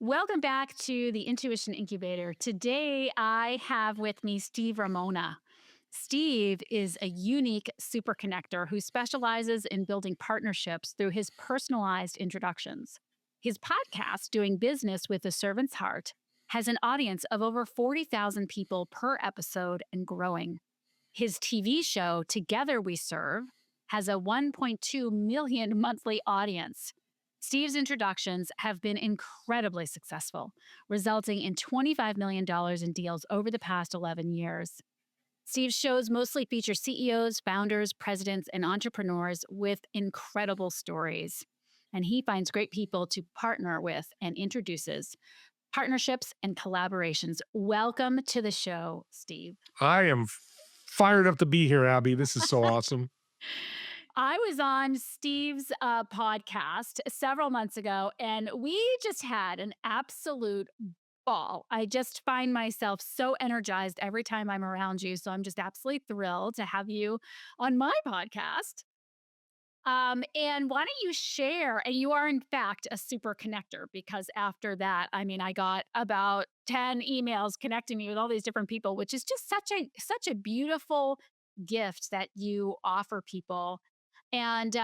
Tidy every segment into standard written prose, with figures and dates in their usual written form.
Welcome back to the Intuition Incubator. Today, I have with me Steve Ramona. Steve is a unique super connector who specializes in building partnerships through his personalized introductions. His podcast, Doing Business with a Servant's Heart, has an audience of over 40,000 people per episode and growing. His TV show, Together We Serve, has a 1.2 million monthly audience. Steve's introductions have been incredibly successful, resulting in $25 million in deals over the past 11 years. Steve's shows mostly feature CEOs, founders, presidents, and entrepreneurs with incredible stories. And he finds great people to partner with and introduces partnerships and collaborations. Welcome to the show, Steve. I am fired up to be here, Abby. This is so awesome. I was on Steve's podcast several months ago, and we just had an absolute ball. I just find myself so energized every time I'm around you. So I'm just absolutely thrilled to have you on my podcast. And why don't you share? And you are, in fact, a super connector because after that, I mean, I got about 10 emails connecting me with all these different people, which is just such a beautiful gift that you offer people. And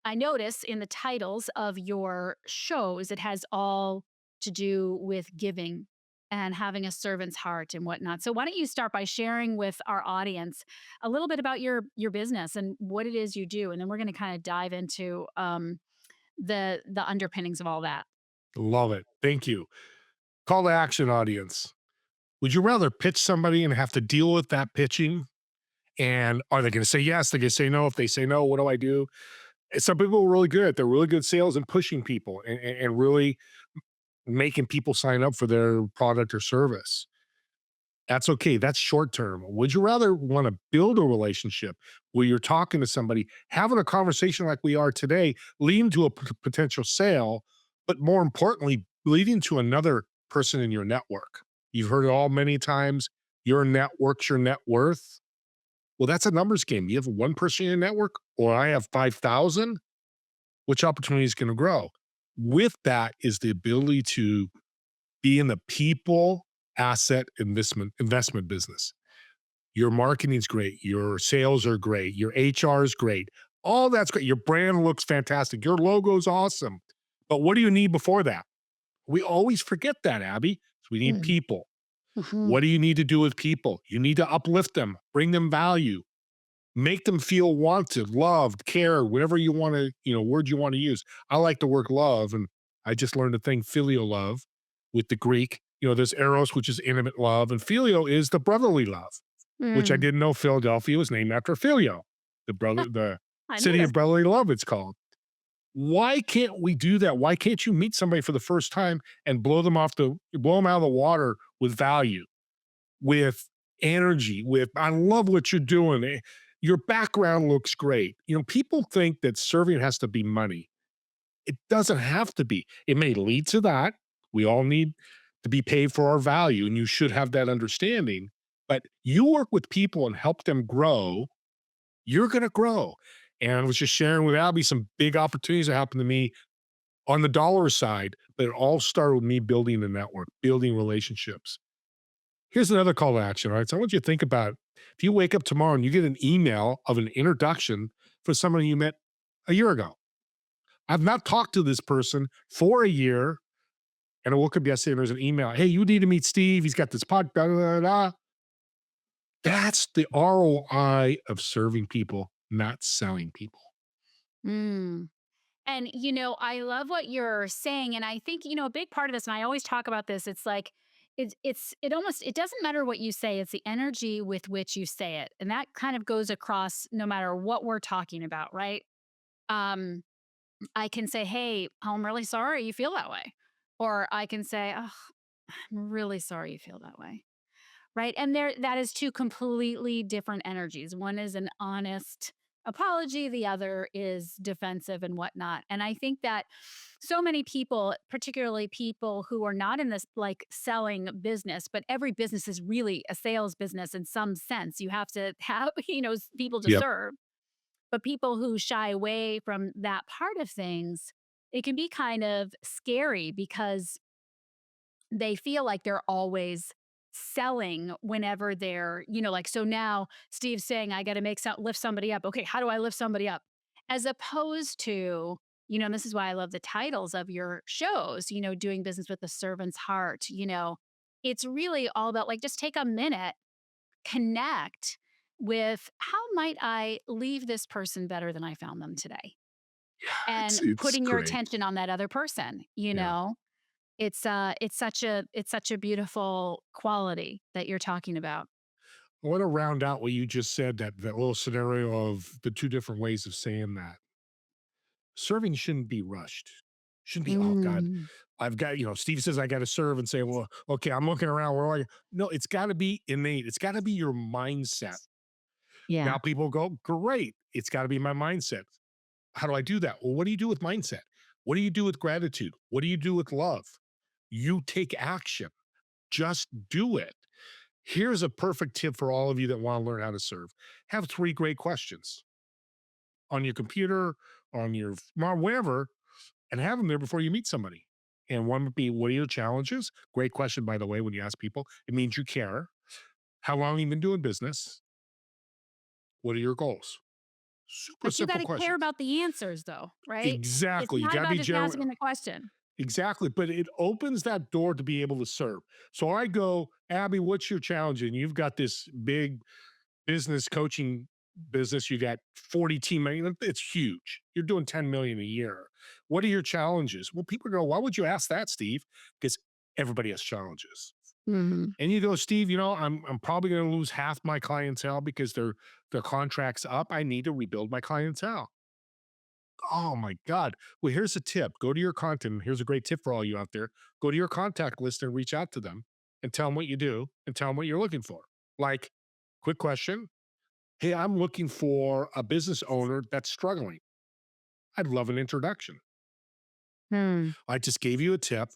I notice in the titles of your shows, it has all to do with giving and having a servant's heart and whatnot. So why don't you start by sharing with our audience a little bit about your business and what it is you do, and then we're going to kind of dive into the underpinnings of all that. Love it. Thank you. Call to action, audience. Would you rather pitch somebody and have to deal with that pitching? And are they going to say yes? They're going to say no. If they say no, what do I do? Some people are really good. They're really good sales and pushing people and really making people sign up for their product or service. That's okay. That's short term. Would you rather want to build a relationship where you're talking to somebody, having a conversation like we are today, leading to a potential sale, but more importantly, leading to another person in your network? You've heard it all many times. Your network's your net worth. Well, that's a numbers game. You have one person in your network, or I have 5,000. Which opportunity is going to grow? With that is the ability to be in the people asset investment business. Your marketing's great. Your sales are great. Your HR is great. All that's great. Your brand looks fantastic. Your logo's awesome. But what do you need before that? We always forget that, Abby. So we need Mm. people. Mhm. What do you need to do with people? You need to uplift them, bring them value, make them feel wanted, loved, cared, whatever you want to, word you want to use. I like the word love, and I just learned the thing filial love with the Greek. There's eros, which is intimate love, and filio is the brotherly love, which I Mm. didn't know Philadelphia was named after Filio, the I knew city this. of brotherly love, it's called. Why can't we do that? Why can't you meet somebody for the first time and blow them out of the water with value, with energy, with I love what you're doing. Your background looks great. People think that serving has to be money. It doesn't have to be. It may lead to that. We all need to be paid for our value, and you should have that understanding. But you work with people and help them grow, you're going to grow. And I was just sharing with Abby some big opportunities that happened to me on the dollar side, but it all started with me building a network, building relationships. Here's another call to action. All right. So I want you to think about if you wake up tomorrow and you get an email of an introduction for somebody you met a year ago. I've not talked to this person for a year. And I woke up yesterday and there's an email. Hey, you need to meet Steve. He's got this pod. Da, da, da, da. That's the ROI of serving people, not selling people. Mm. And, I love what you're saying. And I think, a big part of this, and I always talk about this, it's like, it doesn't matter what you say, it's the energy with which you say it. And that kind of goes across no matter what we're talking about, right? Um, I can say, hey, I'm really sorry you feel that way. Or I can say, oh, I'm really sorry you feel that way. Right. And that is two completely different energies. One is an honest apology, the other is defensive and whatnot. And I think that so many people, particularly people who are not in this like selling business, but every business is really a sales business in some sense. You have to have, people to Yep. serve. But people who shy away from that part of things, it can be kind of scary because they feel like they're always selling whenever they're, like, so now Steve's saying, I got to lift somebody up. Okay, how do I lift somebody up? As opposed to, and this is why I love the titles of your shows, doing business with the servant's heart, it's really all about like, just take a minute, connect with how might I leave this person better than I found them today? Yeah, And it's putting your great. attention on that other person, Yeah. it's such a beautiful quality that you're talking about. I want to round out what you just said, that little scenario of the two different ways of saying that. Serving shouldn't be rushed. Shouldn't be, oh God, Mm, I've got, Steve says I got to serve and say, well, okay, I'm looking around. Where do I? No, it's got to be innate. It's got to be your mindset. yeah. Now people go, great. It's got to be my mindset. How do I do that? Well, what do you do with mindset? What do you do with gratitude? What do you do with love? You take action. Just do it. Here's a perfect tip for all of you that want to learn how to serve. Have three great questions on your computer, on your wherever, and have them there before you meet somebody. And one would be, what are your challenges? Great question, by the way, when you ask people. It means you care. How long have you been doing business? What are your goals? Super But you simple gotta care questions. about the answers though, right? It's Exactly. You not got to about be just general. asking the question. Exactly. But it opens that door to be able to serve. So I go, Abby, what's your challenge? And you've got this big business coaching business. You got 40 team members. It's huge. You're doing 10 million a year. What are your challenges? Well, people go, why would you ask that, Steve? Because everybody has challenges. Mhm. And you go, Steve, I'm probably going to lose half my clientele because their contract's up. I need to rebuild my clientele. Oh my God. Well, here's a tip. Go to your content. Here's a great tip for all you out there. Go to your contact list and reach out to them and tell them what you do and tell them what you're looking for. Like, quick question. Hey, I'm looking for a business owner that's struggling. I'd love an introduction. Hmm. I just gave you a tip.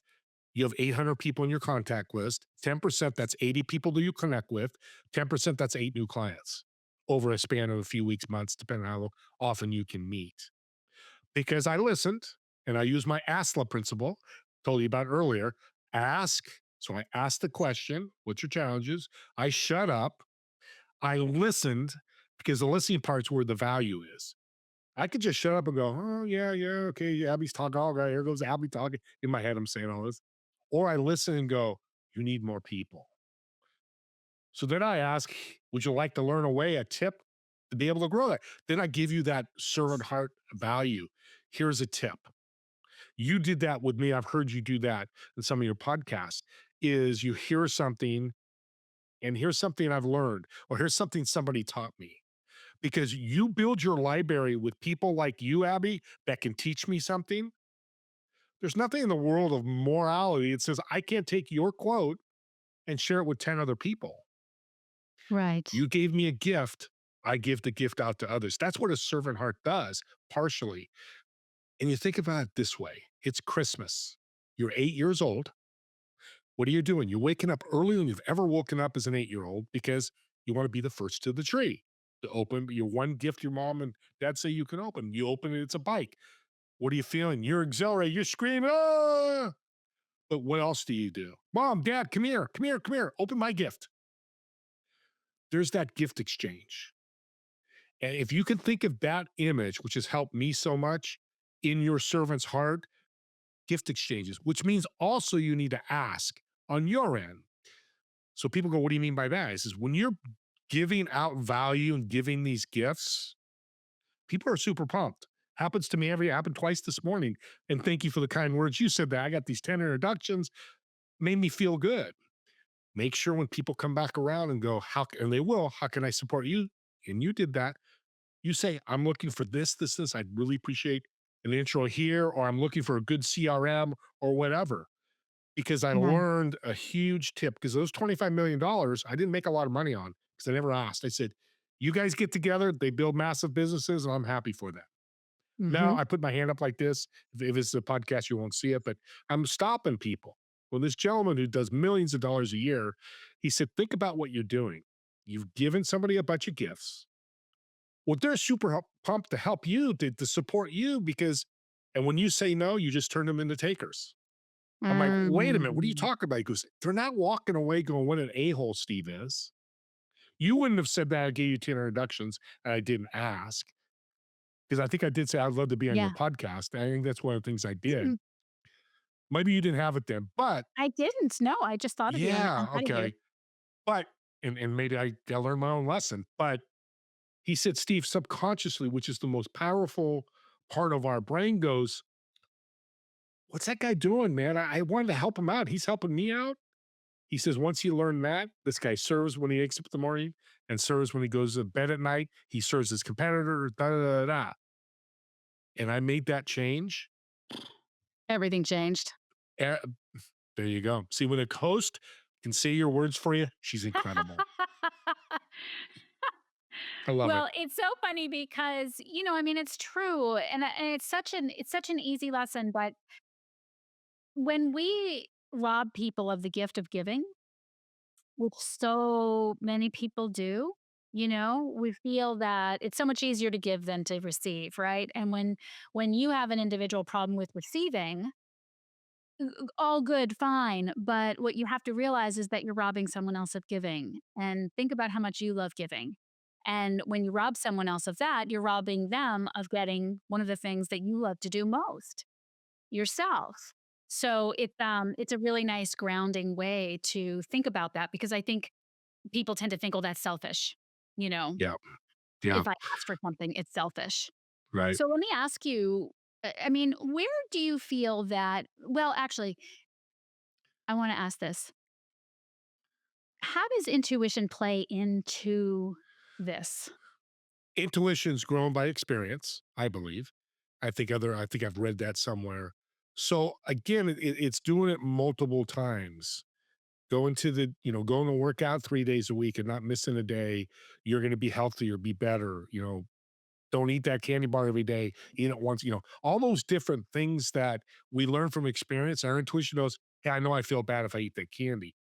You have 800 people in your contact list. 10%, that's 80 people that you connect with. 10%, that's eight new clients over a span of a few weeks, months, depending on how often you can meet. Because I listened and I used my ASLA principle, told you about earlier. Ask. So I asked the question, what's your challenges? I shut up. I listened because the listening part's where the value is. I could just shut up and go, oh, yeah, yeah, okay, yeah, Abby's talking. All right, here goes Abby talking. In my head, I'm saying all this. Or I listen and go, you need more people. So then I ask, would you like to learn a way, a tip to be able to grow that? Then I give you that servant heart value. Here's a tip. You did that with me. I've heard you do that in some of your podcasts. Is you hear something and here's something I've learned, or here's something somebody taught me. Because you build your library with people like you, Abby, that can teach me something. There's nothing in the world of morality that says I can't take your quote and share it with 10 other people. Right. You gave me a gift. I give the gift out to others. That's what a servant heart does, partially. And you think about it this way, it's Christmas. You're 8 years old. What are you doing? You're waking up earlier than you've ever woken up as an 8-year-old because you want to be the first to the tree to open your one gift your mom and dad say you can open. You open it, it's a bike. What are you feeling? You're exhilarated. You're screaming, ah! But what else do you do? Mom, dad, come here, come here, come here. Open my gift. There's that gift exchange. And if you can think of that image, which has helped me so much in your servant's heart, gift exchanges, which means also you need to ask on your end. So people go, what do you mean by that? I says, when you're giving out value and giving these gifts, people are super pumped. Happens to me happened twice this morning. And thank you for the kind words. You said that I got these 10 introductions, made me feel good. Make sure when people come back around and go, and they will, how can I support you? And you did that. You say, I'm looking for this. I'd really appreciate an intro here, or I'm looking for a good CRM or whatever. Because I Right. learned a huge tip because those $25 million, dollars, I didn't make a lot of money on because I never asked. I said, you guys get together, they build massive businesses, and I'm happy for that. Now Mhm. I put my hand up like this. If it's a podcast, you won't see it, but I'm stopping people. Well, this gentleman who does millions of dollars a year, he said, think about what you're doing. You've given somebody a bunch of gifts. Well, they're super pumped to help you, to support you because, and when you say no, you just turn them into takers. I'm like, wait a minute, what are you Mm. talking about? He goes, they're not walking away going, what an a-hole Steve is. You wouldn't have said that. I gave you 10 introductions and I didn't ask because I think I did say I'd love to be on your Yeah. podcast. I think that's one of the things I did. Mm, Maybe you didn't have it then, but I didn't. No, I just thought of you and yeah, ahead of you. okay. But and maybe I gotta learn my own lesson. But he said, Steve, subconsciously, which is the most powerful part of our brain, goes, what's that guy doing, man? I wanted to help him out. He's helping me out. He says, once you learn that, this guy serves when he wakes up in the morning and serves when he goes to bed at night. He serves his competitor, da da da da. And I made that change. Everything changed. Eh, there you go. See, when a host can say your words for you, she's incredible. I love it. Well, it's so funny because, I mean, it's true, and it's such an easy lesson, but when we rob people of the gift of giving, which so many people do, we feel that it's so much easier to give than to receive, right? And when you have an individual problem with receiving, all good, fine, but what you have to realize is that you're robbing someone else of giving, and think about how much you love giving. And when you rob someone else of that, you're robbing them of getting one of the things that you love to do most, yourself. So it's a really nice grounding way to think about that, because I think people tend to think, "Oh, that's selfish." You know, Yeah. Yeah. if I ask for something, it's selfish. Right. So let me ask you, I mean, where do you feel that, well, actually, I want to ask this. How does intuition play into this? Intuition's grown by experience, I believe. I think I've read that somewhere. So again, it's doing it multiple times. Going to work out 3 days a week and not missing a day. You're going to be healthier, be better. Don't eat that candy bar every day. Eat it once. All those different things that we learn from experience. Our intuition knows, hey, I know I feel bad if I eat that candy.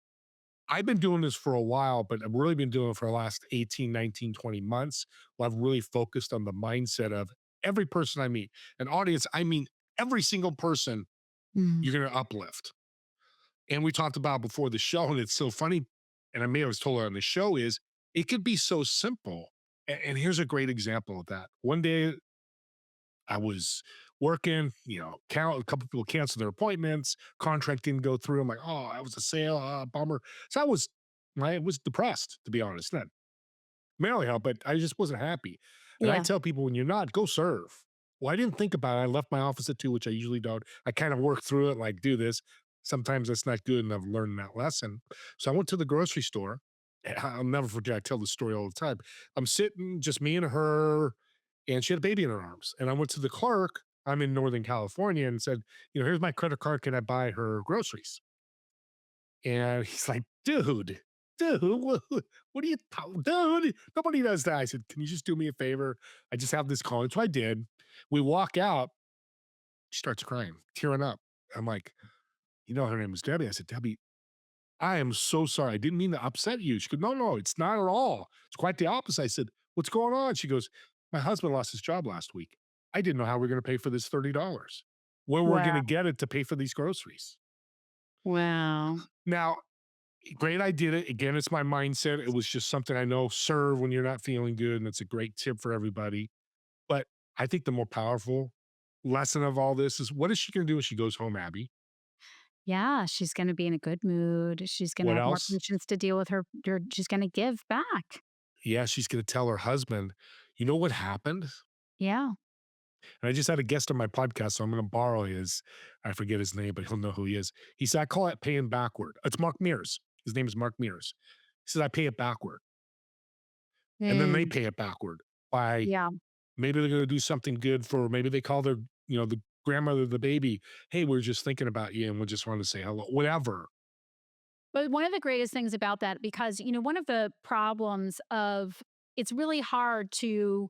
I've been doing this for a while, but I've really been doing it for the last 18, 19, 20 months. Where I've really focused on the mindset of every person I meet. An audience, I mean, every single person Mm. you're going to uplift. And we talked about before the show, and it's so funny, and I may have told her on the show, is it could be so simple. And here's a great example of that. One day I was working, a couple people canceled their appointments, contract didn't go through. I'm like, oh, that was a sale, bummer. So I was depressed, to be honest. Not mentally help, but I just wasn't happy. And I Yeah. tell people, when you're not, go serve. Well, I didn't think about it. I left my office at 2, which I usually don't. I kind of work through it, like do this. Sometimes that's not good, and I've learned that lesson. So I went to the grocery store. And I'll never forget. I tell the story all the time. I'm sitting, just me and her, and she had a baby in her arms. And I went to the clerk. I'm in Northern California, and said, here's my credit card. Can I buy her groceries? And he's like, dude, what are you, dude? Nobody does that. I said, can you just do me a favor? I just have this call. And so I did. We walk out. She starts crying, tearing up. I'm like, her name was Debbie. I said, Debbie, I am so sorry. I didn't mean to upset you. She goes, no, no, it's not at all. It's quite the opposite. I said, what's going on? She goes, my husband lost his job last week. I didn't know how we are going to pay for this $30. Where we're going Wow. to get it to pay for these groceries. Wow. Now, great, I did it. Again, it's my mindset. It was just something I know, serve when you're not feeling good, and it's a great tip for everybody. But I think the more powerful lesson of all this is, what is she gonna do when she goes home, Abby? Yeah, she's gonna be in a good mood. She's gonna What have more else? patience to deal with she's gonna give back. Yeah, she's gonna tell her husband, "You know what happened?" Yeah. And I just had a guest on my podcast, so I'm gonna borrow his. I forget his name, but he'll know who he is. He said, "I call it paying backward." It's Mark Mears. His name is Mark Mears. He says, "I pay it backward." And then they Mm, pay it backward by, yeah. maybe they're gonna do something good for, maybe they call their, the grandmother of the baby, "Hey, we're just thinking about you, and we just wanted to say hello," whatever. But one of the greatest things about that, because, one of the problems of, it's really hard to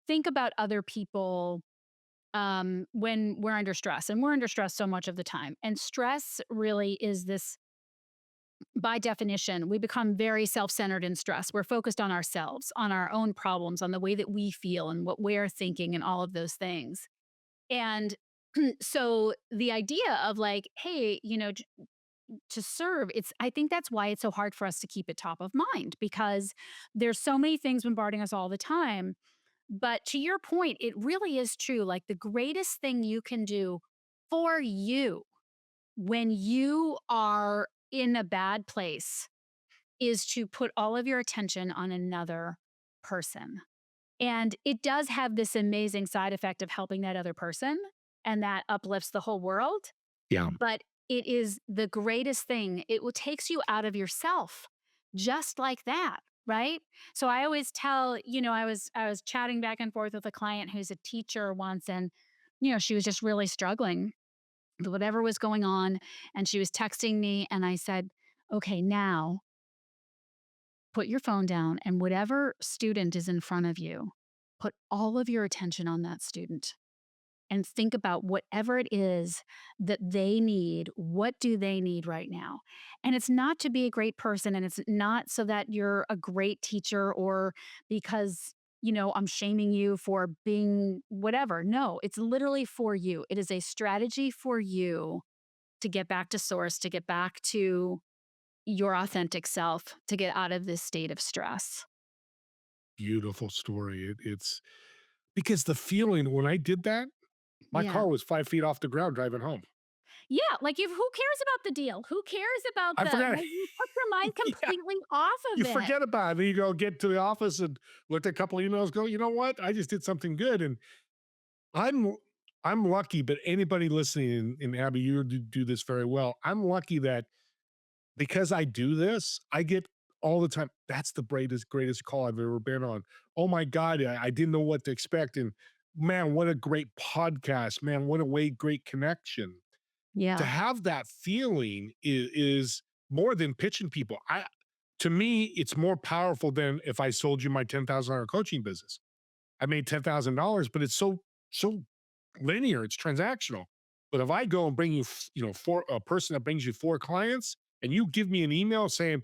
think about other people when we're under stress, and we're under stress so much of the time. And stress really is this, by definition, we become very self centered in stress. We're focused on ourselves, on our own problems, on the way that we feel and what we're thinking, and all of those things. And So the idea of like, hey, to serve, it's I think that's why it's so hard for us to keep it top of mind because there's so many things bombarding us all the time. But to your point, it really is true. Like the greatest thing you can do for you when you are in a bad place is to put all of your attention on another person. And it does have this amazing side effect of helping that other person, and that uplifts the whole world. Yeah. But it is the greatest thing. It will takes you out of yourself just like that, right? So I always tell, I was chatting back and forth with a client who's a teacher once, and she was just really struggling with whatever was going on, and she was texting me, and I said, "Okay, now put your phone down, and whatever student is in front of you, put all of your attention on that student and think about whatever it is that they need. What do they need right now?" And it's not to be a great person, and it's not so that you're a great teacher or because, I'm shaming you for being whatever. No, it's literally for you. It is a strategy for you to get back to source, to get back to your authentic self, to get out of this state of stress. Beautiful story. It's because the feeling when I did that, my Yeah. car was 5 feet off the ground driving home. Yeah, like, if who cares about the deal? Who cares about I forgot. like, you took your mind Yeah, completely off you of it. forget about it. Then you go get to the office and look at a couple emails, go, you know what? I just did something good. And I'm I'm lucky, but anybody listening, and Abby, you do this very well. I'm lucky that because I do this, I get all the time. That's the greatest call I've ever been on. Oh my God, I didn't know what to expect. And man, what a great podcast. Man, what a great connection. To Yeah. have that feeling is more than pitching people. To me, it's more powerful than if I sold you my $10,000 coaching business. I made $10,000, but it's so linear, it's transactional. But if I go and bring you, four a person that brings you 4 clients, and you give me an email saying,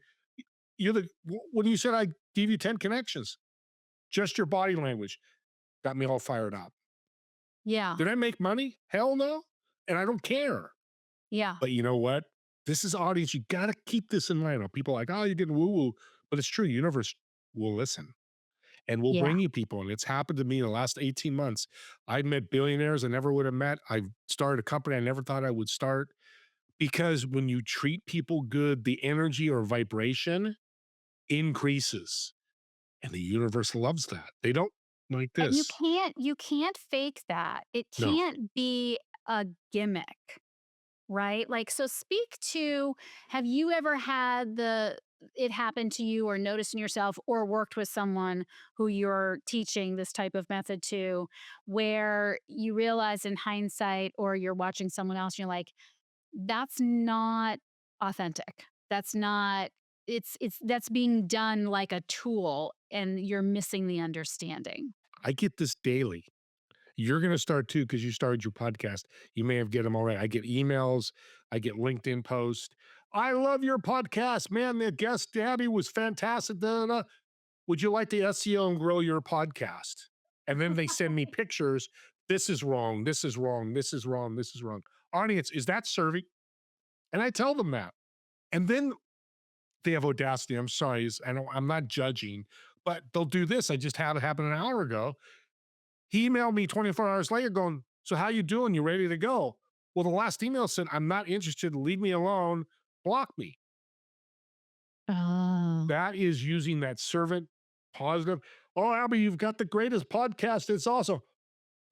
you're when you said I give you 10 connections, just your body language got me all fired up. Yeah. Did I make money? Hell no. And I don't care. Yeah. But you know what? This is audience. You got to keep this in mind. People are like, oh, you're getting woo woo. But it's true. The universe will listen and will Yeah. bring you people. And it's happened to me in the last 18 months. I met billionaires I never would have met. I started a company I never thought I would start because when you treat people good, the energy or vibration increases and the universe loves that. They don't like And you this. can't fake that. It No, can't be a gimmick, right? Like, so speak to, have you ever had it happen to you or noticed in yourself or worked with someone who you're teaching this type of method to, where you realize in hindsight or you're watching someone else and you're like, that's not authentic. That's not it's that's being done like a tool and you're missing the understanding. I get this daily. You're going to start too because you started your podcast. You may have get them already. I get emails, I get LinkedIn posts. I love your podcast, man. The guest Gabby was fantastic. Da, da, da. Would you like to SEO and grow your podcast? And then they send me pictures. This is wrong. This is wrong. This is wrong. This is wrong. Audience, is that serving? And I tell them that. And then they have audacity. I'm sorry. I'm not judging, but they'll do this. I just had it happen an hour ago. He emailed me 24 hours later going, so how you doing? You ready to go? Well, the last email said, I'm not interested. Leave me alone. Block me. Oh. That is using that servant positive. Oh, Albie, you've got the greatest podcast. It's awesome.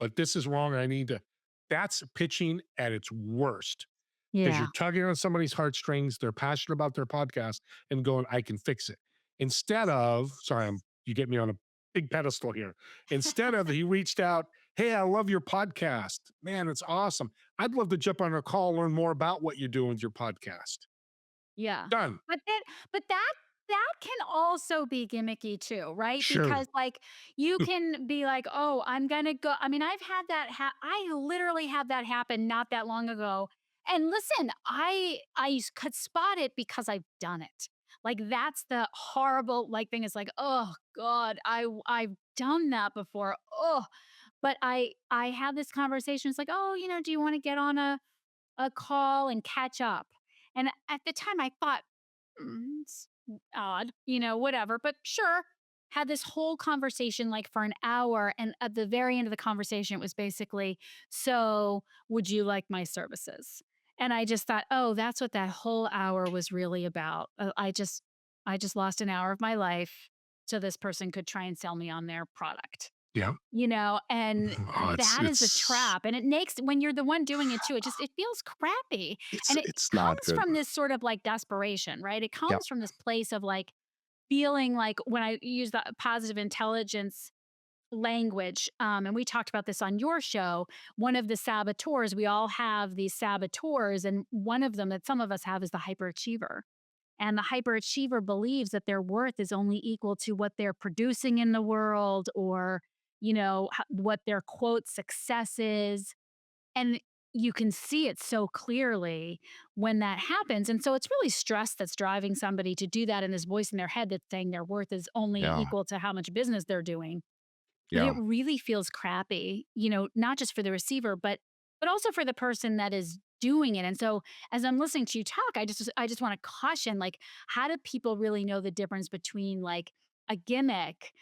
But this is wrong. I need to. That's pitching at its worst because you're Yeah. tugging on somebody's heartstrings. They're passionate about their podcast and going, I can fix it. Instead of, sorry, you get me on a big pedestal here. Instead of, he reached out, hey, I love your podcast. Man, it's awesome. I'd love to jump on a call, learn more about what you're doing with your podcast. Yeah. Done. But then but that can also be gimmicky too, right? Sure. Because like you can be like, "Oh, I'm going to go." I mean, I've had that I literally had that happen not that long ago. And listen, could spot it because I've done it. Like that's the horrible like thing is like, "Oh god, I've done that before." Oh, But I had this conversation. It's like, "Oh, do you wanna get on a call and catch up?" And at the time, I thought, it's odd, whatever, but sure. Had this whole conversation like for an hour. And at the very end of the conversation, it was basically, "So, would you like my services?" And I just thought, oh, that's what that whole hour was really about. I just lost an hour of my life so this person could try and sell me on their product. Yeah. And Oh, that is a trap, and it makes when you're the one doing it too, it feels crappy, and it it's not comes good. from this sort of, like, desperation, right? It Yeah. comes from this place of, like, feeling like when I use the positive intelligence language, and we talked about this on your show, one of the saboteurs, we all have these saboteurs, and one of them that some of us have is the hyperachiever. And the hyperachiever believes that their worth is only equal to what they're producing in the world or, what their quote success is. And you can see it so clearly when that happens. And so it's really stress that's driving somebody to do that. And this voice in their head that's saying their worth is only Yeah. equal to how much business they're doing. But it Yeah. really feels crappy, not just for the receiver, but also for the person that is doing it. And so as I'm listening to you talk, I just want to caution, like, how do people really know the difference between like a gimmick,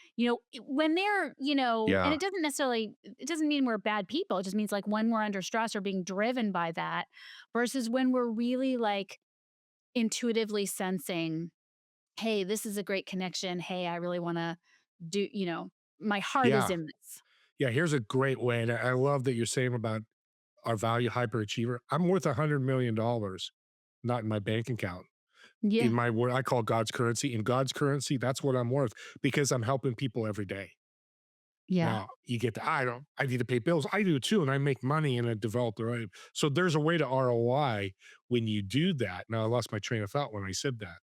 when they're, and Yeah. it doesn't mean we're bad people. It just means like when we're under stress or being driven by that versus when we're really like intuitively sensing, hey, this is a great connection. Hey, I really want to do, my heart is Yeah. in this. Yeah. Here's a great way. And I love that you're saying about our value hyperachiever. I'm worth $100 million, not in my bank account. In Yeah. my word, I call God's currency. In God's currency, that's what I'm worth because I'm helping people every day. Yeah. Now you get the I need to pay bills. I do too, and I make money and I develop the right. So there's a way to ROI when you do that. Now I lost my train of thought when I said that.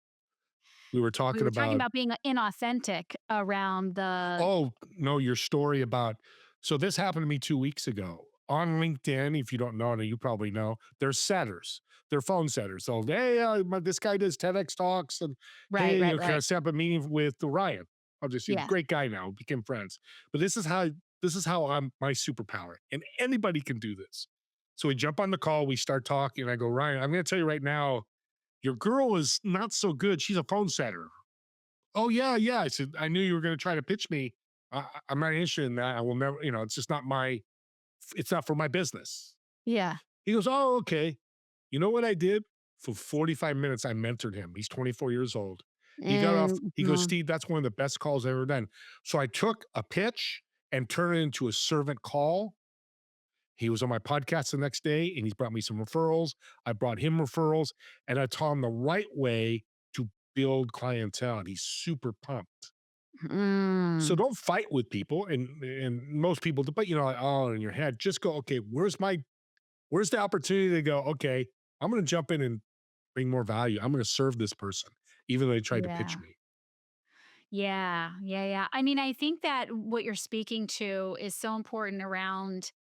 We were We talking were talking about, about being inauthentic around the oh no, your story about, so this happened to me 2 weeks ago. On LinkedIn, if you don't know, and you probably know, they're setters. They're phone setters. So, hey, this guy does TEDx talks, and right, hey, right, can I right. set up a meeting with Ryan? I'll just, Yeah. great guy now, became friends. But this is how I'm my superpower, and anybody can do this. So we jump on the call, we start talking, and I go, Ryan, I'm going to tell you right now, your girl is not so good. She's a phone setter. Oh, yeah, yeah. I said, I knew you were gonna try to pitch me. I'm not interested in that. I will never, it's just not it's not for my business. Yeah. He goes, oh, okay. You know what I did? For 45 minutes, I mentored him. He's 24 years old. He got off, And he goes, Steve, that's one of the best calls I've ever done. So I took a pitch and turned it into a servant call. He was on my podcast the next day and he's brought me some referrals. I brought him referrals and I taught him the right way to build clientele. And he's super pumped. So mm, don't fight with people, and most people, but like, oh, in your head, just go, okay, where's the opportunity to go, okay, I'm gonna jump in and bring more value. I'm gonna serve this person, even though they tried to pitch yeah. me. Yeah. Yeah. Yeah. I mean, I think that what you're speaking to is so important around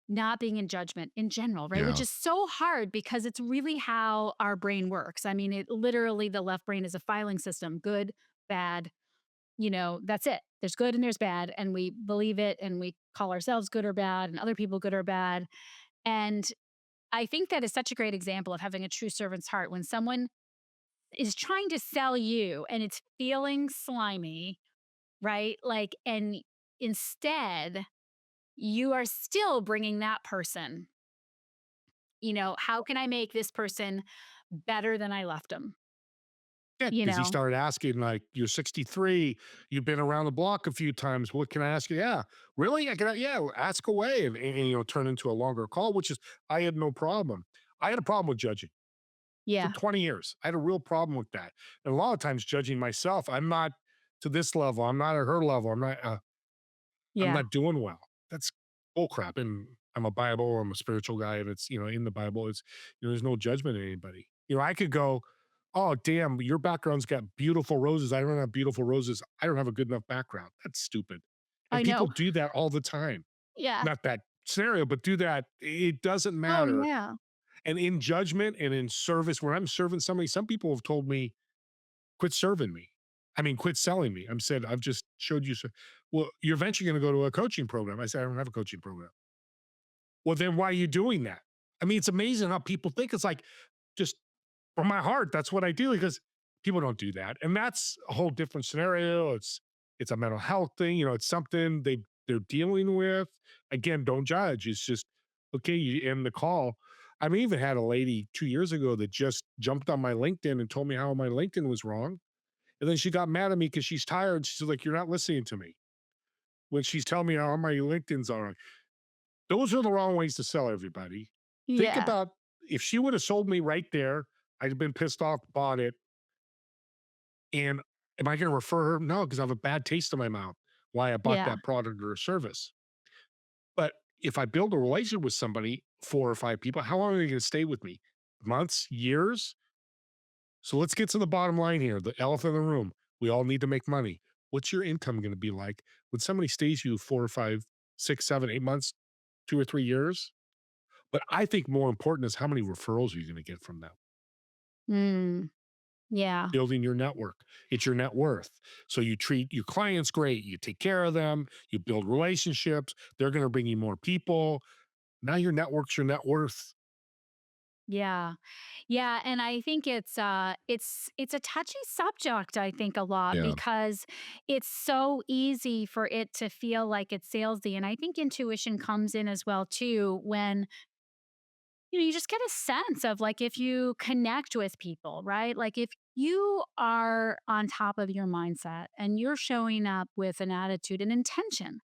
not being in judgment in general, right? Which Yeah. is so hard because it's really how our brain works. I mean, it literally, the left brain is a filing system, good, bad, that's it. There's good and there's bad. And we believe it and we call ourselves good or bad and other people good or bad. And I think that is such a great example of having a true servant's heart when someone is trying to sell you and it's feeling slimy, right? Like, and instead, you are still bringing that person, how can I make this person better than I left them? Yeah, You because he know? started asking, like, you're 63, you've been around the block a few times. What can I ask you? Yeah, really? Yeah, well, ask away, and turn into a longer call, which is, I had no problem. I had a problem with judging for Yeah. 20 years. I had a real problem with that. And a lot of times judging myself, I'm not to this level. I'm not at her level. I'm Yeah. not doing well. That's bullcrap. And I'm a Bible, I'm a spiritual guy, and it's, in the Bible, it's, there's no judgment in anybody. I could go, oh, damn, your background's got beautiful roses. I don't have beautiful roses. I don't have a good enough background. That's stupid. And I people know. do that all the time. Yeah. Not that scenario, but do that. It doesn't Oh, matter. yeah. And in judgment and in service, when I'm serving somebody, some people have told me, quit serving me. I mean, quit selling me. I'm said, I've just showed you. Well, you're eventually going to go to a coaching program. I said, I don't have a coaching program. Well, then why are you doing that? I mean, it's amazing how people think it's like, just from my heart, that's what I do because people don't do that. And that's a whole different scenario. It's a mental health thing, it's something they're dealing with. Again, don't judge. It's just okay, you end the call. I mean, even had a lady 2 years ago that just jumped on my LinkedIn and told me how my LinkedIn was wrong. And then she got mad at me because she's tired. She's like, you're not listening to me. When she's telling me how my LinkedIn's are. Those are the wrong ways to sell everybody. Think Yeah. about if she would have sold me right there, I'd have been pissed off, bought it. And am I going to refer her? No, because I have a bad taste in my mouth why I bought Yeah. that product or service. But if I build a relationship with somebody, 4 or 5 people, how long are they going to stay with me? Months, years? So let's get to the bottom line here. The elephant in the room. We all need to make money. What's your income going to be like when somebody stays you 4 or 5, 6, 7, 8 months, 2 or 3 years? But I think more important is how many referrals are you going to get from them? Mm. Yeah. Building your network. It's your net worth. So you treat your clients great, you take care of them, you build relationships, they're going to bring you more people. Now your network's your net worth. Yeah. Yeah, and I think it's a touchy subject, I think a lot Yeah. because it's so easy for it to feel like it's salesy. And I think intuition comes in as well too when you just get a sense of like if you connect with people, right? Like if you are on top of your mindset and you're showing up with an attitude and intention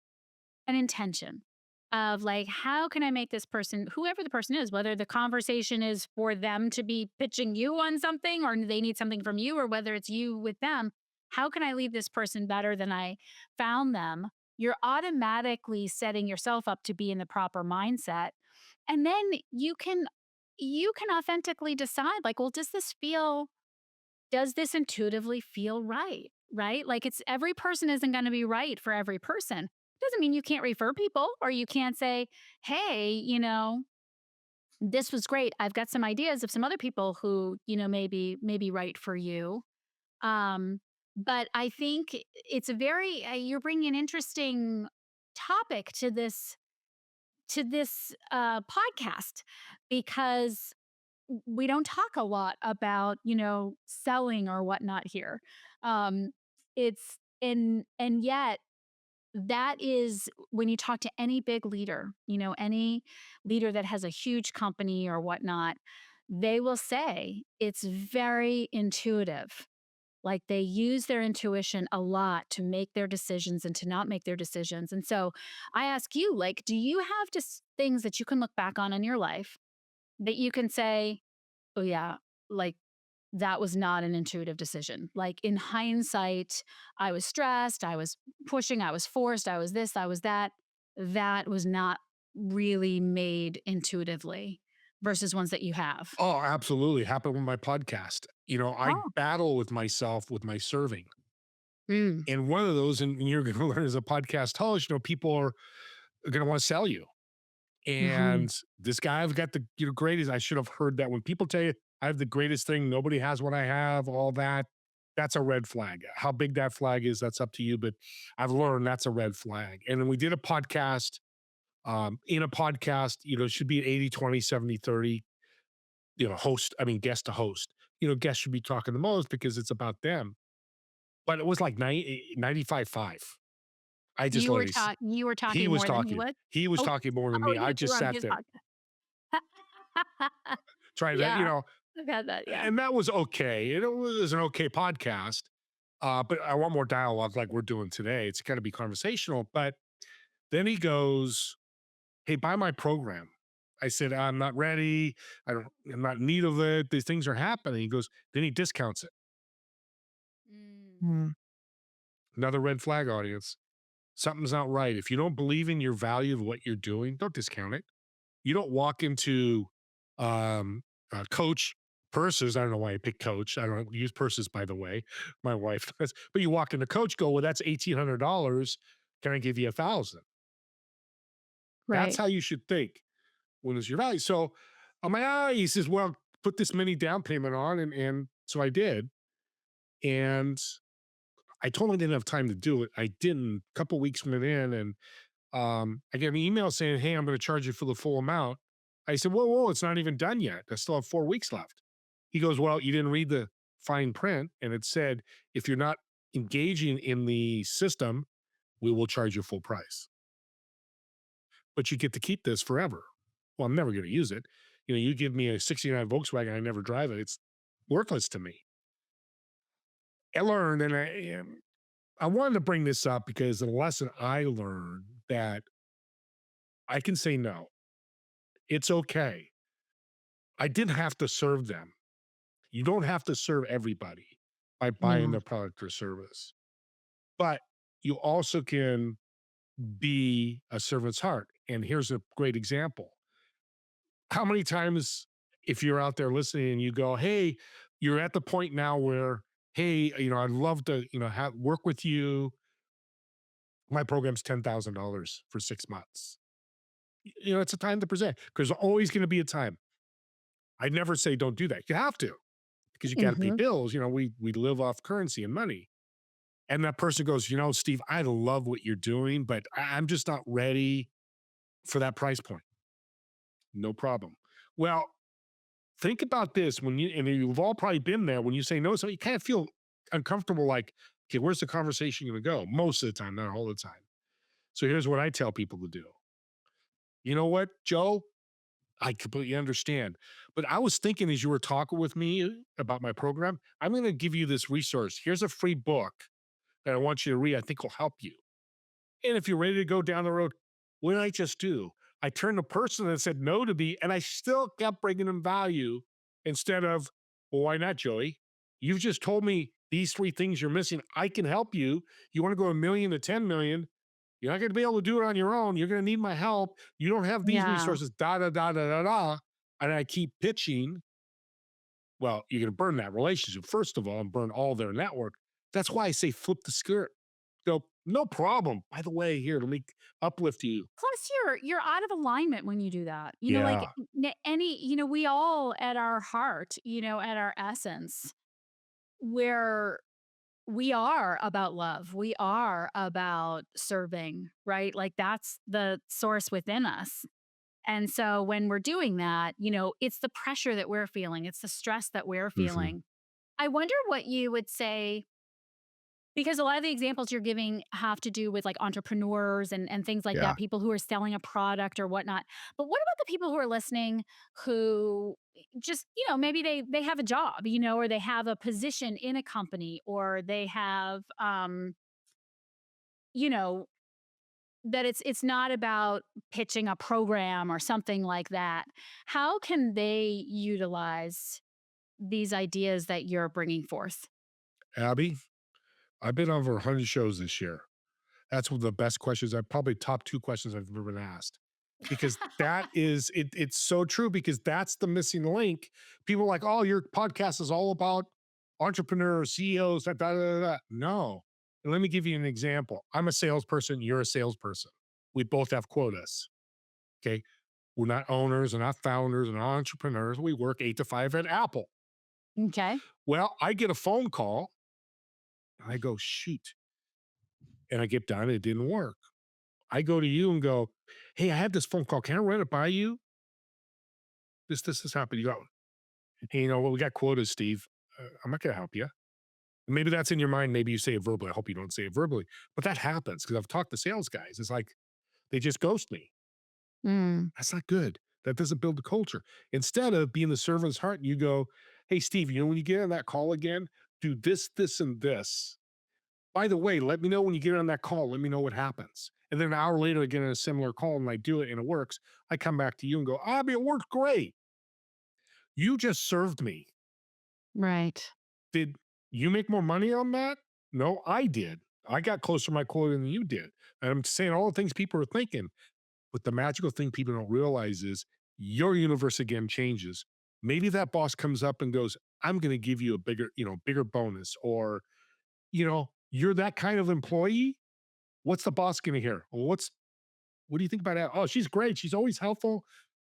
of like, how can I make this person, whoever the person is, whether the conversation is for them to be pitching you on something or they need something from you, or whether it's you with them, how can I leave this person better than I found them? You're automatically setting yourself up to be in the proper mindset. And then you can authentically decide like, well, does this intuitively feel right? Right? Like it's every person isn't going to be right for every person. Doesn't mean you can't refer people or you can't say, hey, this was great. I've got some ideas of some other people who, maybe right for you. Um, but I think it's a very, you're bringing an interesting topic to this podcast because we don't talk a lot about, selling or whatnot here. It's and yet that is when you talk to any big leader, any leader that has a huge company or whatnot, they will say it's very intuitive. Like they use their intuition a lot to make their decisions and to not make their decisions. And so I ask you, like, do you have just things that you can look back on in your life that you can say, oh, yeah, like that was not an intuitive decision. Like in hindsight, I was stressed, I was pushing, I was forced, I was this, I was that. That was not really made intuitively versus ones that you have. Oh, absolutely. Happened with my podcast. I Oh. battle with myself with my serving. Mm. And one of those, and you're going to learn as a podcast host, people are going to want to sell you. Hmm. And this guy, I've got the greatest. I should have heard that when people tell you I have the greatest thing, nobody has what I have, all that. That's a red flag. How big that flag is, that's up to you. But I've learned that's a red flag. And then we did a podcast. In a podcast, it should be an 80, 20, 70, 30. Host, I mean, guest to host. Guests should be talking the most because it's about them. But it was like 95-5. I just You let were it. you were He talking was more than he talking. would. He was Oh, talking more than oh, me. I you just were on sat his there. podcast. Try that, Yeah, I've had that. Yeah. and that was okay. It was an okay podcast. But I want more dialogue like we're doing today. It's got to be conversational. But then he goes, "Hey, buy my program." I said, "I'm not ready. I'm not in need of it. These things are happening." He goes, then he discounts it. Mm. Hmm. Another red flag audience. Something's not right. If you don't believe in your value of what you're doing, don't discount it. You don't walk into Coach purses. I don't know why I picked Coach. I don't use purses, by the way. My wife does. But you walk into Coach, go, well, that's $1,800. Can I give you 1,000? That's Right. how you should think when it's your value. So on my eye, he says, well, put this mini down payment on. And so I did. And I told him I didn't have time to do it. I didn't. A couple weeks went in, and I get an email saying, "Hey, I'm going to charge you for the full amount." I said, "Whoa, whoa, it's not even done yet. I still have 4 weeks left." He goes, "Well, you didn't read the fine print, and it said if you're not engaging in the system, we will charge you full price, but you get to keep this forever." Well, I'm never going to use it. You give me a '69 Volkswagen, I never drive it. It's worthless to me. I learned, and I wanted to bring this up because the lesson I learned that I can say no. It's okay. I didn't have to serve them. You don't have to serve everybody by buying Yeah. their product or service, but you also can be a servant's heart. And here's a great example. How many times, if you're out there listening and you go, "Hey, you're at the point now where, hey, I'd love to, work with you. My program's $10,000 for 6 months." It's a time to present because there's always going to be a time. I never say don't do that. You have to because you got to pay Mhm. bills. We live off currency and money. And that person goes, "Steve, I love what you're doing, but I'm just not ready for that price point." No problem. Well, think about this and you've all probably been there when you say no, so you kind of feel uncomfortable like, okay, where's the conversation going to go? Most of the time, not all the time. So here's what I tell people to do. You know what, Joe? I completely understand. But I was thinking as you were talking with me about my program, I'm going to give you this resource. Here's a free book that I want you to read. I think will help you. And if you're ready to go down the road, what did I just do? I turned the person that said no to me, and I still kept bringing them value instead of, well, why not, Joey? You've just told me these three things you're missing. I can help you. You want to go a million to 10 million. You're not going to be able to do it on your own. You're going to need my help. You don't have these Yeah. resources, da, da, da, da, da, da. And I keep pitching. Well, you're going to burn that relationship, first of all, and burn all their network. That's why I say flip the script. Go, no problem. By the way, here, let me uplift you. Plus, you're out of alignment when you do that. Like Yeah. we all at our heart, at our essence, where we are about love. We are about serving, right? Like that's the source within us. And so when we're doing that, it's the pressure that we're feeling, it's the stress that we're Mhm. feeling. I wonder what you would say, because a lot of the examples you're giving have to do with like entrepreneurs and things like Yeah. that, people who are selling a product or whatnot. But what about the people who are listening who just, maybe they have a job, or they have a position in a company, or they have you know, that it's not about pitching a program or something like that. How can they utilize these ideas that you're bringing forth? Abby, I've been on over 100 shows this year. That's one of the best questions. I probably top 2 questions I've ever been asked. Because that is it's so true because that's the missing link. People are like, "Oh, your podcast is all about entrepreneurs, CEOs, da, da, da, da." No. And let me give you an example. I'm a salesperson, you're a salesperson. We both have quotas. Okay. We're not owners, and not founders, and not entrepreneurs. We work 8 to 5 at Apple. Okay. Well, I get a phone call. I go, shoot. And I get done. It didn't work. I go to you and go, "Hey, I had this phone call. Can I run it by you? This has happened." You go, "Hey, well, we got quotas, Steve. I'm not going to help you." Maybe that's in your mind. Maybe you say it verbally. I hope you don't say it verbally, but that happens because I've talked to sales guys. It's like they just ghost me. Mm. That's not good. That doesn't build the culture. Instead of being the servant's heart, you go, "Hey, Steve, when you get on that call again, do this, this, and this. By the way, let me know when you get on that call. Let me know what happens." And then an hour later, I get on a similar call and I do it and it works. I come back to you and go, "Abby, it worked great. You just served me. Right. Did you make more money on that?" "No, I did. I got closer to my quota than you did." And I'm saying all the things people are thinking. But the magical thing people don't realize is your universe again changes. Maybe that boss comes up and goes, "I'm going to give you a bigger bonus." Or, you're that kind of employee. What's the boss going to hear? Well, what do you think about that? "Oh, she's great. She's always helpful."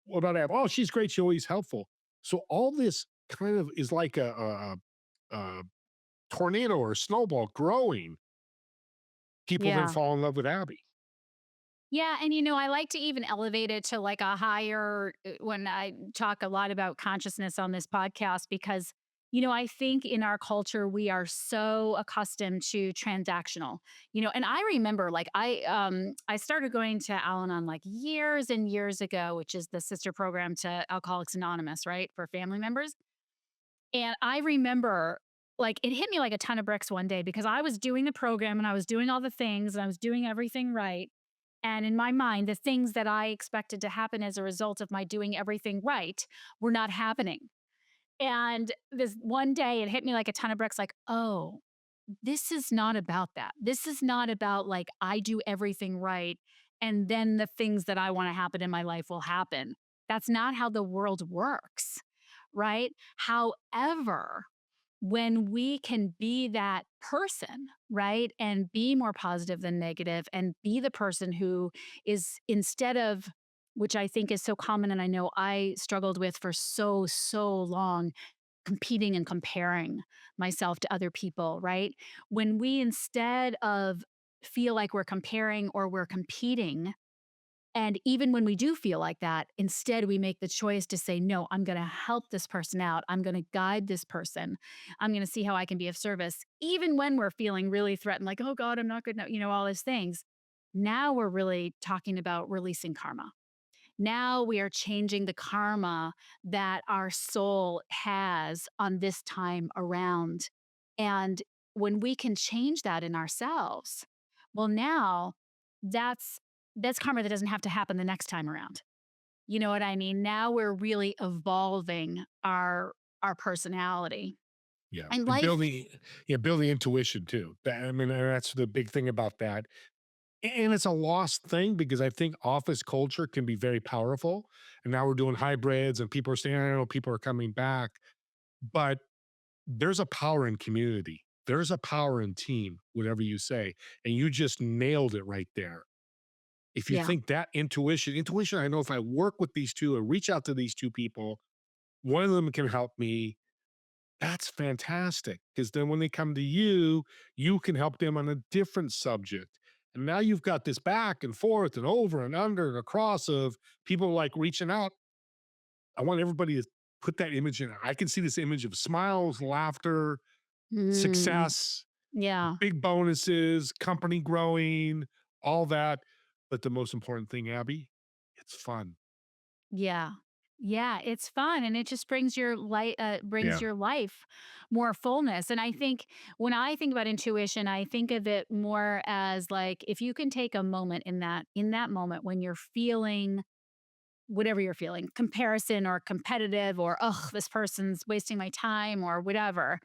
What about that? "Oh, she's great. She's always helpful." So all this kind of is like a tornado or snowball growing. People then Yeah. fall in love with Abby. Yeah, and I like to even elevate it to like a higher when I talk a lot about consciousness on this podcast because I think in our culture we are so accustomed to transactional. And I remember like I started going to Al-Anon like years and years ago, which is the sister program to Alcoholics Anonymous, right? For family members. And I remember like it hit me like a ton of bricks one day because I was doing the program and I was doing all the things and I was doing everything right. And in my mind, the things that I expected to happen as a result of my doing everything right were not happening. And this one day, it hit me like a ton of bricks like, oh, this is not about that. This is not about like I do everything right. And then the things that I want to happen in my life will happen. That's not how the world works. Right. However, when we can be that person, right? And be more positive than negative and be the person who is instead of, which I think is so common and I know I struggled with for so, so long, competing and comparing myself to other people, right? When we instead of feel like we're comparing or we're competing, and even when we do feel like that, instead we make the choice to say, no, I'm going to help this person out. I'm going to guide this person. I'm going to see how I can be of service. Even when we're feeling really threatened, like, oh God, I'm not good. All those things. Now we're really talking about releasing karma. Now we are changing the karma that our soul has on this time around. And when we can change that in ourselves, well, now that's that's karma that doesn't have to happen the next time around. You know what I mean? Now we're really evolving our personality. Yeah, And and life building intuition too. I mean, that's the big thing about that. And it's a lost thing because I think office culture can be very powerful. And now we're doing hybrids, and people are saying, I don't know, people are coming back. But there's a power in community. There's a power in team, whatever you say. And you just nailed it right there. If you yeah. think that intuition, I know if I work with these two or reach out to these two people, one of them can help me. That's fantastic. Because then when they come to you, you can help them on a different subject. And now you've got this back and forth and over and under and across of people like reaching out. I want everybody to put that image in. I can see this image of smiles, laughter, Mm, success, yeah. big bonuses, company growing, all that. But the most important thing, Abby, it's fun. Yeah. Yeah, it's fun and it just brings your brings Yeah. your life more fullness. And I think when I think about intuition, I think of it more as like if you can take a moment in that moment when you're feeling whatever you're feeling, comparison or competitive or oh, this person's wasting my time or whatever,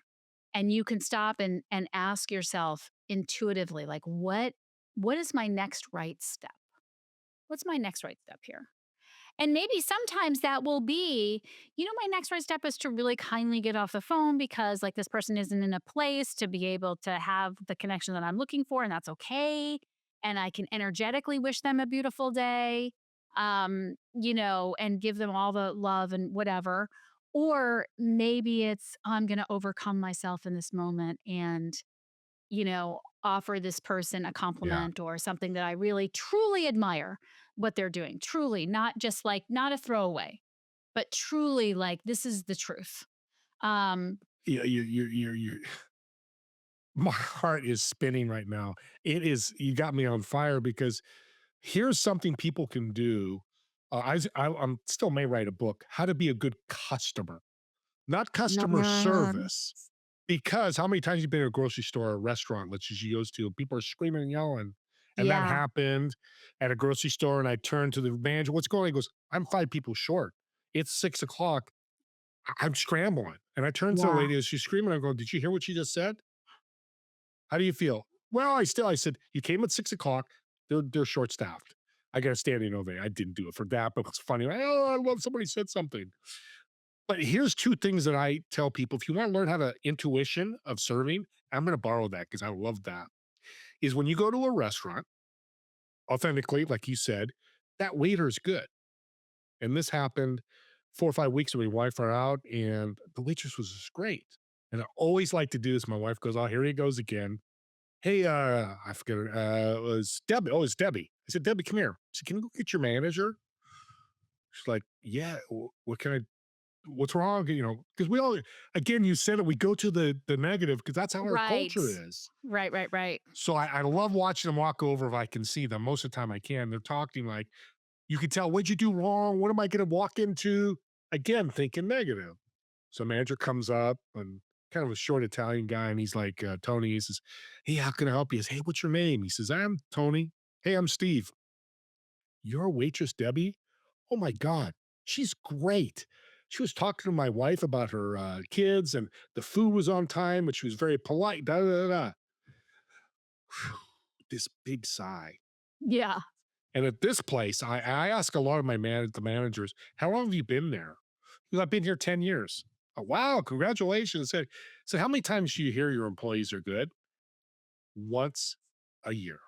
and you can stop and ask yourself intuitively like what is my next right step? What's my next right step here? And maybe sometimes that will be, my next right step is to really kindly get off the phone because, like, this person isn't in a place to be able to have the connection that I'm looking for, and that's okay. And I can energetically wish them a beautiful day, and give them all the love and whatever. Or maybe it's, I'm going to overcome myself in this moment and offer this person a Yeah. compliment or something that I really truly admire what they're doing. Truly, not just like not a throwaway, but truly like this is the truth. Um, Yeah. My heart is spinning right now. You got me on fire because here's something people can do. I'm still may write a book, how to be a good customer, not customer mm, service. Because how many times you've been at a grocery store or a restaurant, which is you goes to, people are screaming and yelling. And that yeah, happened at a grocery store. And I turned to the manager, what's going on? He goes, I'm 5 people short. It's 6 o'clock. I'm scrambling. And I turned to the yeah, lady as she's screaming. I'm going, did you hear what she just said? How do you feel? Well, I said, you came at 6 o'clock. They're short staffed. I got a standing ovation. I didn't do it for that, but it's funny. Oh, I love somebody said something. But here's two things that I tell people. If you want to learn how to intuition of serving, I'm going to borrow that because I love that. Is when you go to a restaurant, authentically, like you said, that waiter is good. And this happened 4 or 5 weeks ago. My wife are out and the waitress was just great. And I always like to do this. My wife goes, "Oh, here he goes again." Hey, I forget it was Debbie. Oh, it's Debbie. I said, "Debbie, come here." She said, "Can you go get your manager?" She's like, "Yeah, what can I what's wrong?" Because we all again, you said it, we go to the negative because that's how our Right. culture is. Right, right, right. So I love watching them walk over if I can see them. Most of the time I can. They're talking like, you can tell, "What'd you do wrong? What am I gonna walk into?" Again, thinking negative. So manager comes up and kind of a short Italian guy, and he's like, Tony, he says, "Hey, how can I help you?" He says, "Hey, what's your name?" He says, "I'm Tony." "Hey, I'm Steve." "You're a waitress, Debbie?" "Oh my God, she's great. She was talking to my wife about her kids and the food was on time, but she was very polite." Da, da, da, da. This big sigh. Yeah. And at this place, I ask a lot of the managers, "How long have you been there?" "Well, I've been here 10 years." "Oh, wow, congratulations." So how many times do you hear your employees are good? Once a year.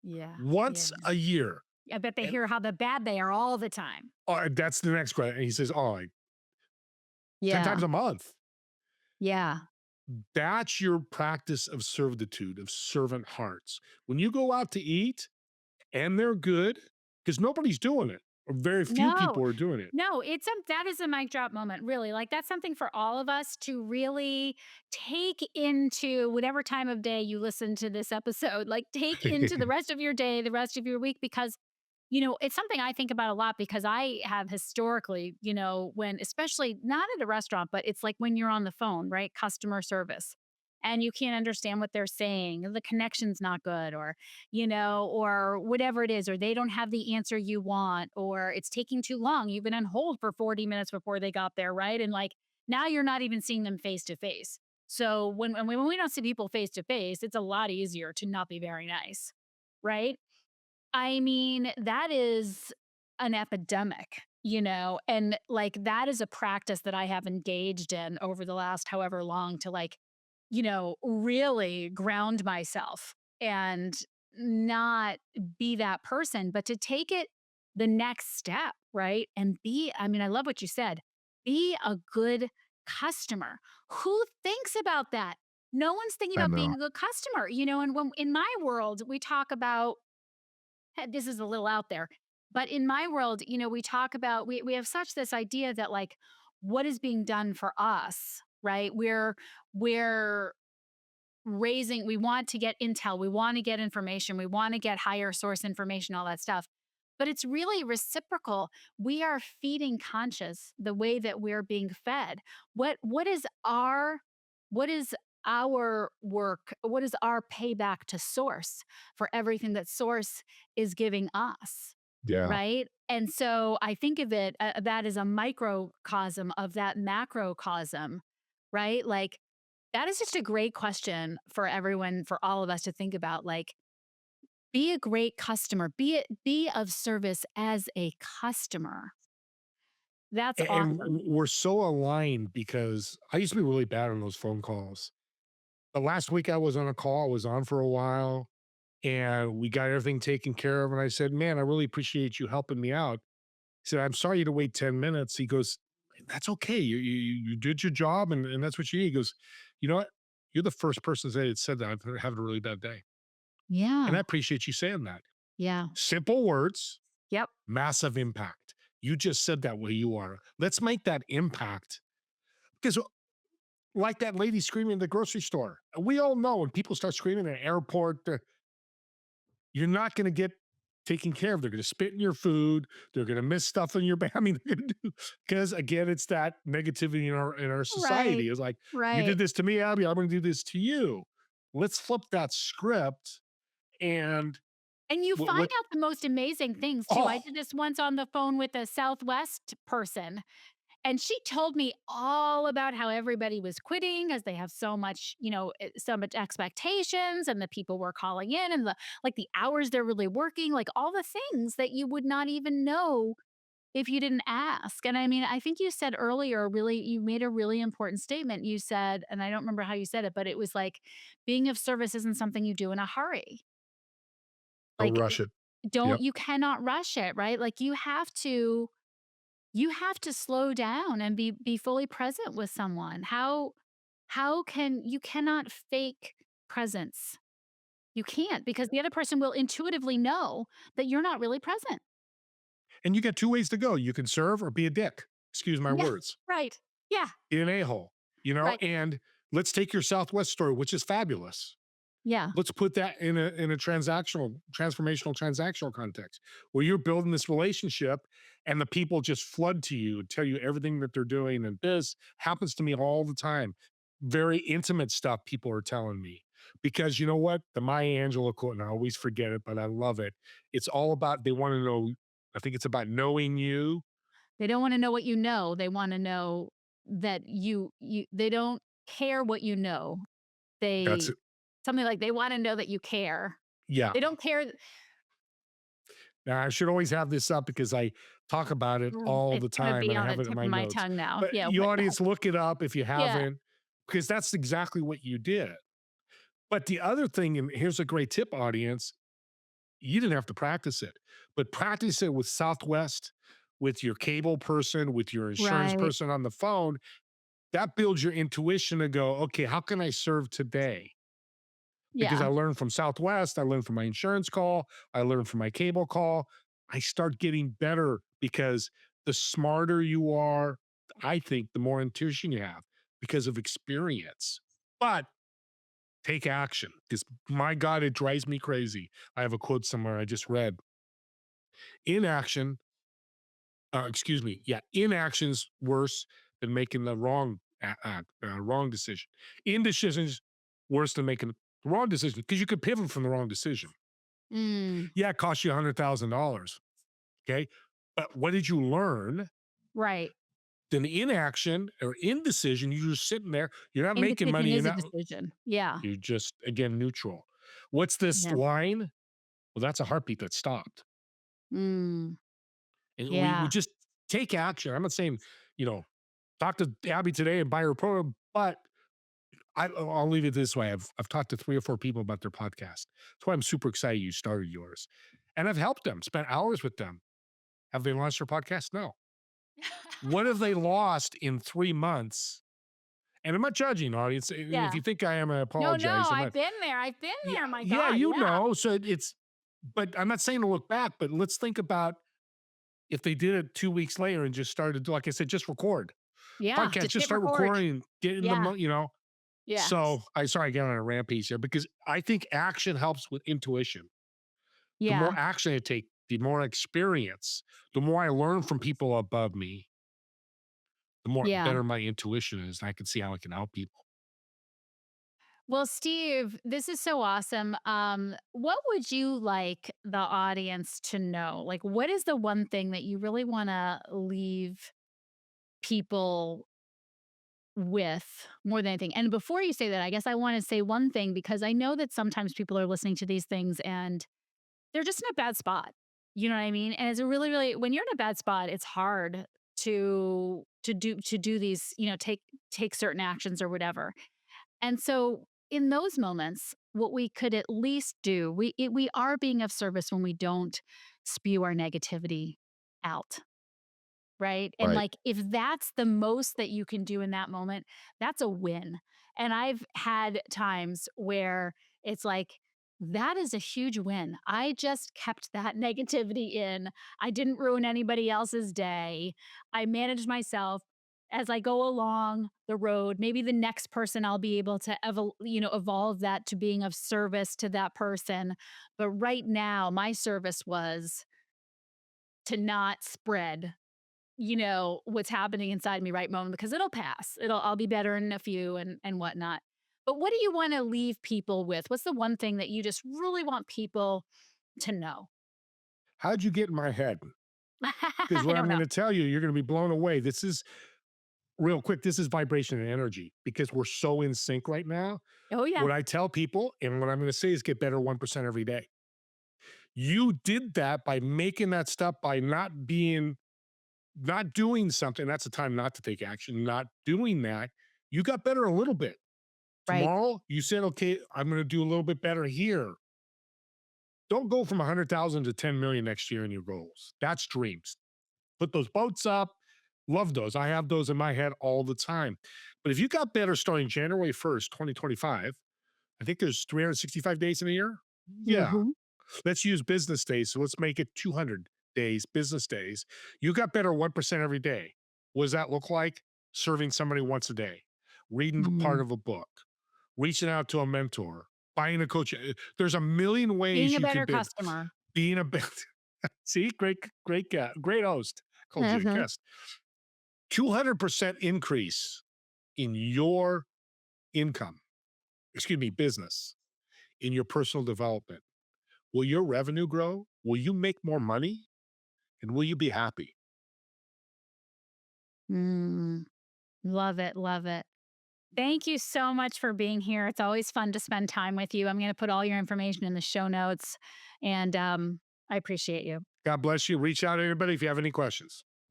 Yeah. Yeah. Once a year. I bet they And hear how the bad they are all the time. that's the next question. And he says, "Oh, like 10 Yeah. times a month." Yeah. That's your practice of servitude, of servant hearts. When you go out to eat and they're good, because nobody's doing it, or very few No. people are doing it. No, that is a mic drop moment, really. Like that's something for all of us to really take into whatever time of day you listen to this episode. Like take into the rest of your day, the rest of your week, because it's something I think about a lot because I have historically, when especially not at a restaurant, but it's like when you're on the phone, right? Customer service. And you can't understand what they're saying, the connection's not good, or whatever it is, or they don't have the answer you want, or it's taking too long. You've been on hold for 40 minutes before they got there, right? And like now you're not even seeing them face to face. So when we don't see people face to face, it's a lot easier to not be very nice, right? I mean, that is an epidemic, and like that is a practice that I have engaged in over the last however long to like, really ground myself and not be that person, but to take it the next step, right? And I mean, I love what you said, be a good customer. Who thinks about that? No one's thinking I about know. being a good customer, and when in my world, we talk about this is a little out there, but in my world, we talk about we have such this idea that like what is being done for us, right? We're raising, we want to get intel, we want to get information, we want to get higher source information, all that stuff. But it's really reciprocal. We are feeding conscious the way that we're being fed. What is our work? What is our payback to source for everything that source is giving us? Yeah. Right. And so I think of it that as a microcosm of that macrocosm, right? Like that is just a great question for everyone, for all of us to think about. Like, be a great customer, be of service as a customer. That's And awesome. we're so aligned because I used to be really bad on those phone calls. But last week I was on a call, I was on for a while, and we got everything taken care of. And I said, "Man, I really appreciate you helping me out." He said, "I'm sorry you had to wait 10 minutes." He goes, "That's okay. You did your job, and that's what you need." He goes, "You know what? You're the first person that said that I've having a really bad day. And I Yeah. appreciate you saying that." Yeah. Simple words, Yep. massive impact. You just said that way you are. Let's make that impact. Because like that lady screaming in the grocery store, we all know when people start screaming at an airport, you're not going to get taken care of. They're going to spit in your food. They're going to miss stuff in your bag. I mean, because again, it's that negativity in our Right. society. It's like, you Right. did this to me, Abby. I'm going to do this to you. Let's flip that script. And And you find what out the most amazing things too. I oh, did this once on the phone with a Southwest person. And she told me all about how everybody was quitting as they have so much expectations and the people were calling in and the hours they're really working, like all the things that you would not even know if you didn't ask. And I mean, I think you said earlier, really, you made a really important statement. You said, and I don't remember how you said it, but it was like being of service isn't something you do in a hurry. don't Like, rush it. don't, Yep. you cannot rush it, right? Like you have to slow down and be fully present with someone. How can you cannot fake presence. You can't because the other person will intuitively know that you're not really present. And you get two ways to go. You can serve or be a dick. Excuse my Yeah, words. right. Yeah, Be an a-hole, right. and let's take your Southwest story, which is fabulous. Yeah. Let's put that in a transformational context where you're building this relationship and the people just flood to you and tell you everything that they're doing. And this happens to me all the time. Very intimate stuff people are telling me. Because you know what? The Maya Angelou quote, and I always forget it, but I love it. It's all about they want to know, I think it's about knowing you. They don't wanna know what you know, they wanna know that they don't care what you know. That's They it. something like they wanna know that you care. Yeah. They don't care. Now, I should always have this up because I talk about it all It's the gonna time be and I on the have it in tip of my my notes. tongue now. But Yeah, you what audience, look it up if you yeah, haven't, because that's exactly what you did. But the other thing, and here's a great tip, audience, you didn't have to practice it, but practice it with Southwest, with your cable person, with your insurance right. person on the phone. That builds your intuition to go, okay, how can I serve today? Because I Yeah. learned from Southwest, I learned from my insurance call, I learned from my cable call. I start getting better because the smarter you are, I think the more intuition you have because of experience. But take action because my God, it drives me crazy. I have a quote somewhere I just read. Inaction, excuse me, yeah, inaction's worse than making the wrong decision. Indecision's worse than making the wrong decision because you could pivot from the wrong decision. Mm, Yeah, it cost you $100,000. Okay. But what did you learn? right. Then inaction or indecision, you're just sitting there. You're not making Indecision money. is a decision. Yeah. You're just, again, neutral. What's this Yeah. line? Well, that's a heartbeat that stopped. Mm, And we yeah. just take action. I'm not saying, you know, talk to Abby today and buy her program, but I'll leave it this way. I've talked to 3 or 4 people about their podcast. That's why I'm super excited you started yours. And I've helped them, spent hours with them. Have they launched their podcast? No. What have they lost in 3 months? And I'm not judging, audience. If Yeah. you think I am, I No, no, apologize. I'm I've not. been there, I've been Yeah, there, my yeah, god, yeah. so it's, but I'm not saying to look back, but let's think about if they did it 2 weeks later and just started, like I said, just record. Yeah, Podcast, just just hit start record. recording, get in the Yeah, yeah, So, I get on a rampage here because I think action helps with intuition. The more yeah, action I take, the more experience, the more I learn from people above me, the more yeah. better my intuition is, and I can see how I can help people. Well, Steve, this is so awesome. What would you like the audience to know? Like, what is the one thing that you really wanna leave people with more than anything? And before you say that, I guess I wanna say one thing because I know that sometimes people are listening to these things and they're just in a bad spot. You know what I mean? And it's a really, really when you're in a bad spot, it's hard to do these, take certain actions or whatever. And so in those moments, what we could at least do, we are being of service when we don't spew our negativity out. Right? And, Right. like, if that's the most that you can do in that moment, that's a win. And I've had times where it's like, that is a huge win. I just kept that negativity in. I didn't ruin anybody else's day. I managed myself as I go along the road. Maybe the next person I'll be able to evolve that to being of service to that person. But right now, my service was to not spread what's happening inside me right moment because it'll pass. I'll be better in a few and whatnot. But what do you want to leave people with? What's the one thing that you just really want people to know? How'd you get in my head? Because I what don't I'm know. gonna tell you, you're gonna be blown away. This is real quick, this is vibration and energy because we're so in sync right now. Oh yeah. What I tell people and what I'm gonna say is get better 1% every day. You did that by making that step, by not doing something. That's the time not to take action, not doing that. You got better a little bit. Right. Tomorrow, you said, okay, I'm going to do a little bit better here. Don't go from 100,000 to 10 million next year in your goals. That's dreams. Put those boats up. Love those. I have those in my head all the time. But if you got better starting January 1st, 2025, I think there's 365 days in a year. Yeah. Mhm. Let's use business days. So let's make it 200 days, business days. You got better 1% every day. What does that look like? Serving somebody once a day, reading part Mm. of a book, reaching out to a mentor, buying a coach. There's a million Being ways a you better could be customer. being a see, great host. Called you a Mhm. guest. 200% increase in your income, excuse me, business, in your personal development. Will your revenue grow? Will you make more money? And will you be happy? Mm. Love it, love it. Thank you so much for being here. It's always fun to spend time with you. I'm gonna put all your information in the show notes, and, I appreciate you. God bless you. Reach out to anybody if you have any questions.